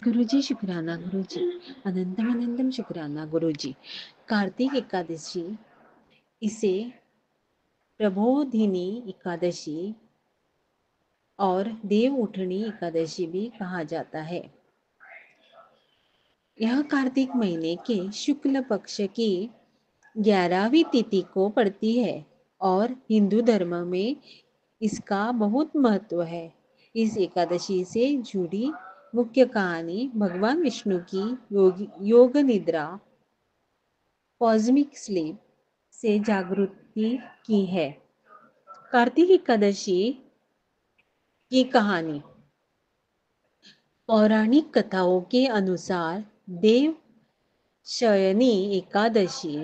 गुरुजी शुक्राना गुरुजी, अनंतम अनंतम शुक्राना गुरुजी। कार्तिक एकादशी, इसे प्रबोधिनी एकादशी और देव उठनी एकादशी भी कहा जाता है। यह कार्तिक महीने के शुक्ल पक्ष की 11वीं तिथि को पड़ती है और हिंदू धर्म में इसका बहुत महत्व है। इस एकादशी से जुड़ी मुख्य कहानी भगवान विष्णु की योग निद्रा कॉस्मिक स्लीप से जागृति की है। कार्तिक एकादशी की कहानी पौराणिक कथाओं के अनुसार देव शयनी एकादशी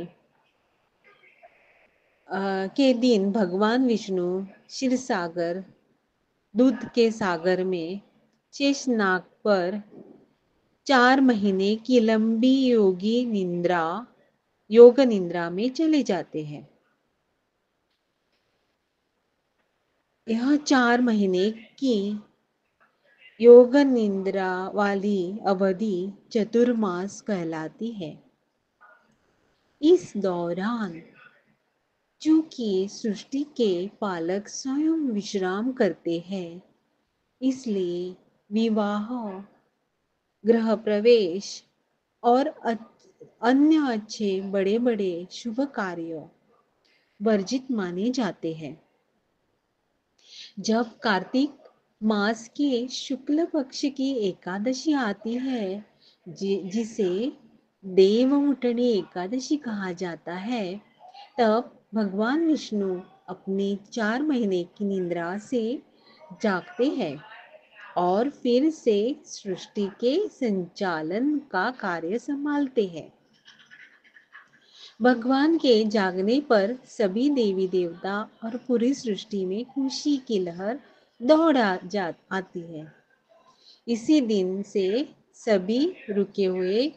के दिन भगवान विष्णु क्षीर सागर दूध के सागर में शेषनाग पर 4 महीने की लंबी योग निद्रा में चले जाते हैं। यह 4 महीने की योग निद्रा वाली अवधि चतुर्मास कहलाती है। इस दौरान चूंकि सृष्टि के पालक स्वयं विश्राम करते हैं, इसलिए विवाह, गृह प्रवेश और अन्य अच्छे बड़े बड़े शुभ कार्य वर्जित माने जाते हैं। जब कार्तिक मास के शुक्ल पक्ष की एकादशी आती है, जिसे देव उठनी एकादशी कहा जाता है, तब भगवान विष्णु अपने 4 महीने की निद्रा से जागते हैं और फिर से सृष्टि के संचालन का कार्य संभालते हैं। भगवान के जागने पर सभी देवी देवता और पूरी सृष्टि में खुशी की लहर आती है। इसी दिन से सभी रुके हुए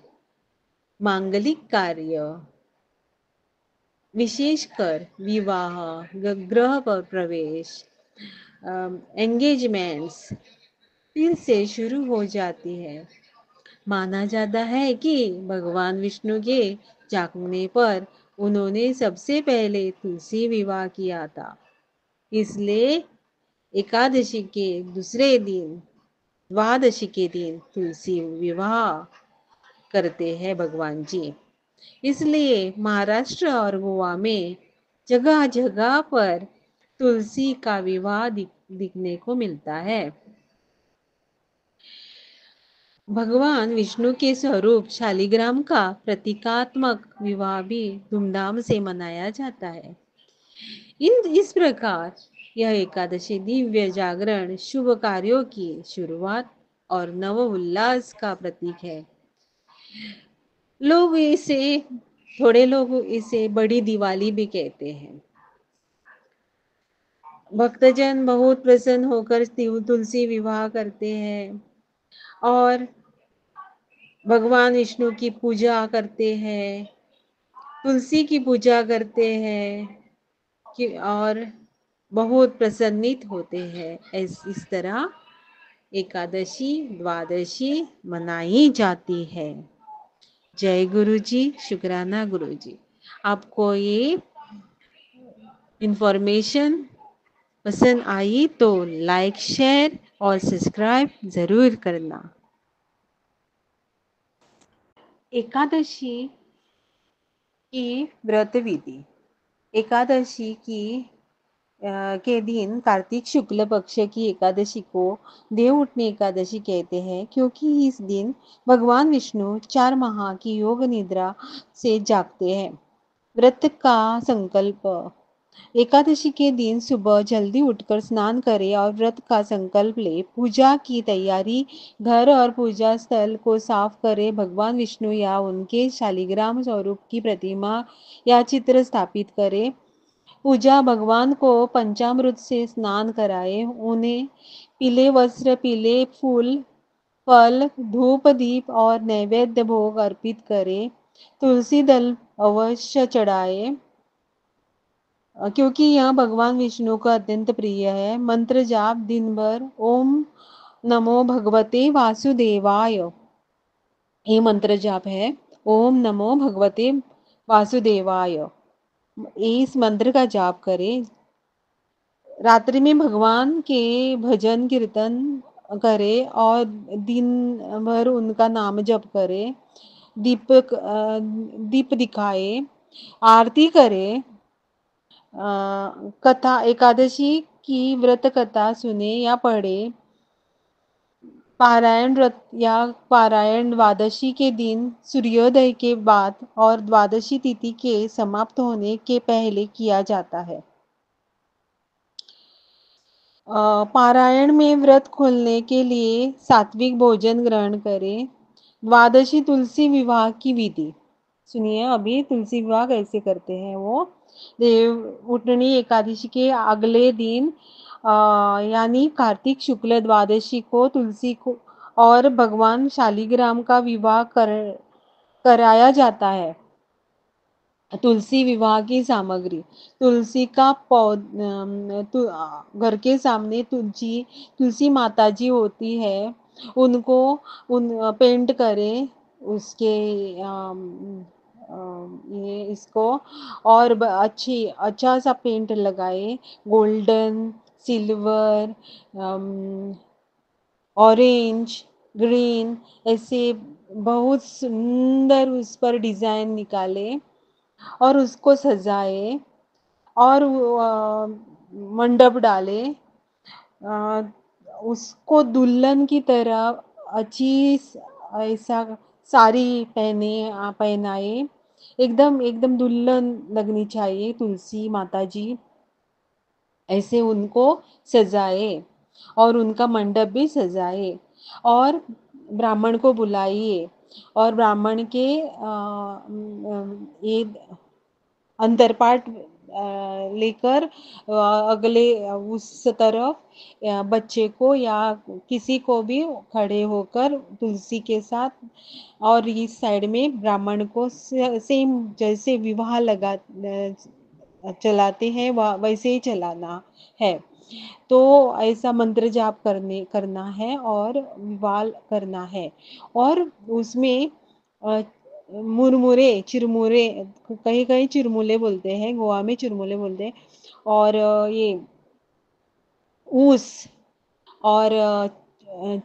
मांगलिक कार्य, विशेषकर विवाह, गृह प्रवेश, एंगेजमेंट्स फिर से शुरू हो जाती है। माना जाता है कि भगवान विष्णु के जागने पर उन्होंने सबसे पहले तुलसी विवाह किया था, इसलिए एकादशी के दूसरे दिन, द्वादशी के दिन तुलसी विवाह करते हैं भगवान जी। इसलिए महाराष्ट्र और गोवा में जगह जगह पर तुलसी का विवाह दिखने को मिलता है। भगवान विष्णु के स्वरूप शालिग्राम का प्रतीकात्मक विवाह भी धूमधाम से मनाया जाता है। इस प्रकार यह एकादशी दिव्य जागरण, शुभ कार्यों की शुरुआत और नव उल्लास का प्रतीक है। थोड़े लोग इसे बड़ी दिवाली भी कहते हैं। भक्तजन बहुत प्रसन्न होकर तुलसी विवाह करते हैं और भगवान विष्णु की पूजा करते हैं, तुलसी की पूजा करते हैं और बहुत प्रसन्नित होते हैं। इस तरह एकादशी, द्वादशी मनाई जाती है। जय गुरु जी, शुक्राना गुरु जी। आपको ये इंफॉर्मेशन पसंद आई तो लाइक, शेयर और सब्सक्राइब जरूर करना। एकादशी की व्रत विधि। एकादशी के दिन कार्तिक शुक्ल पक्ष की एकादशी को देव उठनी एकादशी कहते हैं, क्योंकि इस दिन भगवान विष्णु 4 माह की योग निद्रा से जागते हैं। व्रत का संकल्प। एकादशी के दिन सुबह जल्दी उठकर स्नान करें और व्रत का संकल्प ले। पूजा की तैयारी। घर और पूजा स्थल को साफ करें। भगवान विष्णु या उनके शालिग्राम स्वरूप की प्रतिमा या चित्र स्थापित करें। पूजा। भगवान को पंचामृत से स्नान कराएं। उन्हें पीले वस्त्र, पीले फूल, फल, धूप, दीप और नैवेद्य भोग अर्पित करें। तुलसी दल अवश्य चढ़ाएं, क्योंकि यह भगवान विष्णु का अत्यंत प्रिय है। मंत्र जाप दिन भर। ओम नमो भगवते वासुदेवाय। ये मंत्र जाप है, ओम नमो भगवते वासुदेवाय। इस मंत्र का जाप करें। रात्रि में भगवान के भजन कीर्तन करे और दिन भर उनका नाम जप करे। दीप दिखाए, आरती करे, कथा एकादशी की व्रत कथा सुने या पढ़े। पारायण व्रत या पारायण द्वादशी के दिन सूर्योदय के बाद और द्वादशी तिथि के समाप्त होने के पहले किया जाता है। पारायण में व्रत खोलने के लिए सात्विक भोजन ग्रहण करें। द्वादशी तुलसी विवाह की विधि सुनिए। अभी तुलसी विवाह कैसे करते हैं वो। देव उठनी एकादशी के अगले दिन यानी कार्तिक शुक्ल द्वादशी को तुलसी को और भगवान शालिग्राम का विवाह कराया जाता है। तुलसी विवाह की सामग्री, तुलसी का घर के सामने तुलसी माता जी होती है, उनको पेंट करें उसके ये इसको और अच्छा सा पेंट लगाए, गोल्डन, सिल्वर, ऑरेंज, ग्रीन, ऐसे बहुत सुंदर उस पर डिजाइन निकाले और उसको सजाए और मंडप डाले। उसको दुल्हन की तरह अच्छी ऐसा साड़ी पहनाए, एकदम एकदम दुल्हन लगनी चाहिए तुलसी माता जी। ऐसे उनको सजाए और उनका मंडप भी सजाए और ब्राह्मण को बुलाइए और ब्राह्मण के ये अंतरपाठ लेकर अगले उस तरफ बच्चे को या किसी को भी खड़े होकर तुलसी के साथ और इस साइड में ब्राह्मण को सेम जैसे विवाह चलाते हैं वैसे ही चलाना है। तो ऐसा मंत्र जाप करना है और विवाह करना है। और उसमें मुरमुरे चिरमुरे, कहीं कहीं चिरमुले बोलते हैं, गोवा में चिरमुले बोलते हैं। और ये ऊस और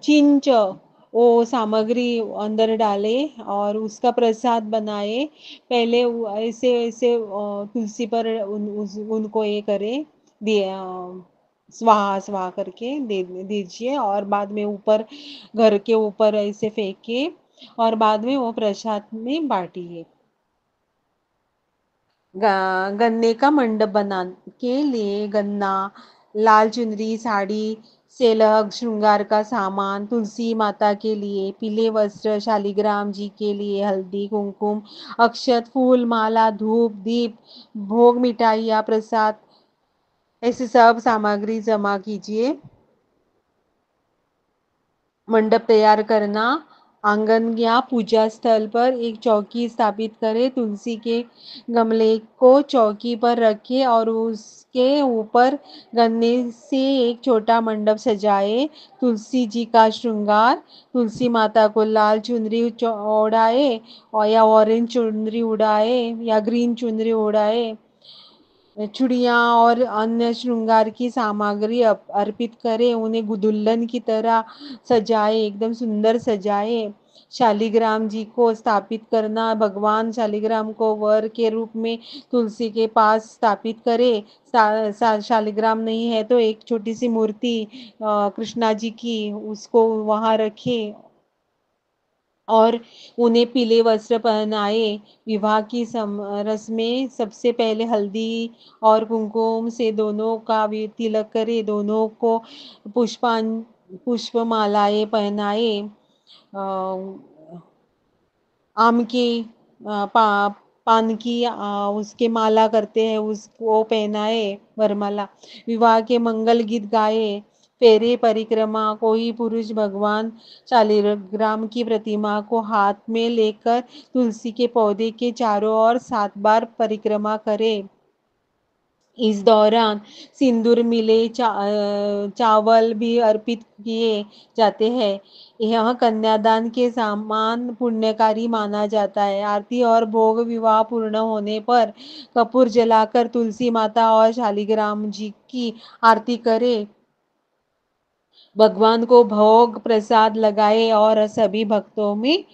चिंच वो सामग्री अंदर डाले और उसका प्रसाद बनाए। पहले ऐसे ऐसे तुलसी पर उनको ये करे, दिए स्वाहा स्वाहा करके दे दीजिए और बाद में ऊपर घर के ऊपर ऐसे फेंके और बाद में वो प्रसाद में बांटिए। गन्ने का मंडप बना के लिए गन्ना, लाल चुनरी, साड़ी, सेलक, श्रृंगार का सामान, तुलसी माता के लिए पीले वस्त्र, शालिग्राम जी के लिए हल्दी कुमकुम, अक्षत, फूल, माला, धूप, दीप, भोग, मिठाई या प्रसाद, ऐसे सब सामग्री जमा कीजिए। मंडप तैयार करना, आंगन या पूजा स्थल पर एक चौकी स्थापित करें, तुलसी के गमले को चौकी पर रखें और उसके ऊपर गन्ने से एक छोटा मंडप सजाए। तुलसी जी का श्रृंगार, तुलसी माता को लाल चुनरी ओढ़ाए और या ऑरेंज चुनरी उड़ाए या ग्रीन चुनरी ओढ़ाए। चूड़ियाँ और अन्य श्रृंगार की सामग्री अर्पित करें, उन्हें दुल्हन की तरह सजाए, एकदम सुंदर सजाए। शालिग्राम जी को स्थापित करना, भगवान शालिग्राम को वर के रूप में तुलसी के पास स्थापित करें। शालिग्राम नहीं है तो एक छोटी सी मूर्ति कृष्णा जी की उसको वहां रखें और उन्हें पीले वस्त्र पहनाए। विवाह की रस्में सबसे पहले हल्दी और कुमकुम से दोनों का तिलक करे, दोनों को पुष्प मालाएं पहनाए। आम की पान की उसके माला करते हैं, उसको पहनाए वरमाला। विवाह के मंगल गीत गाए, फेरे परिक्रमा, कोई पुरुष भगवान शालिग्राम की प्रतिमा को हाथ में लेकर तुलसी के पौधे के चारों ओर 7 बार परिक्रमा करे। इस दौरान सिंदूर मिले चावल भी अर्पित किए जाते हैं। यह कन्यादान के समान पुण्यकारी माना जाता है। आरती और भोग विवाह पूर्ण होने पर कपूर जलाकर तुलसी माता और शालिग्राम जी की आरती करें, भगवान को भोग प्रसाद लगाए और सभी भक्तों में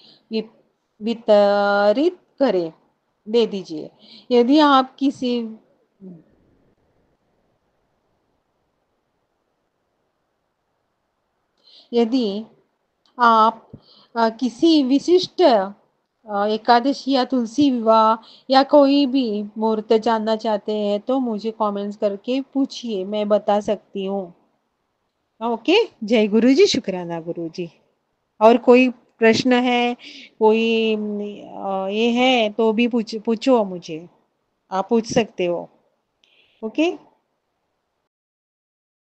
वितरित करें, दे दीजिए। यदि आप किसी यदि आप किसी विशिष्ट एकादशी या तुलसी विवाह या कोई भी मुहूर्त जानना चाहते हैं तो मुझे कमेंट्स करके पूछिए, मैं बता सकती हूँ। ओके, जय गुरु जी, शुक्राना गुरु जी। और कोई प्रश्न है, कोई ये है तो भी पूछो मुझे, आप पूछ सकते हो। ओके।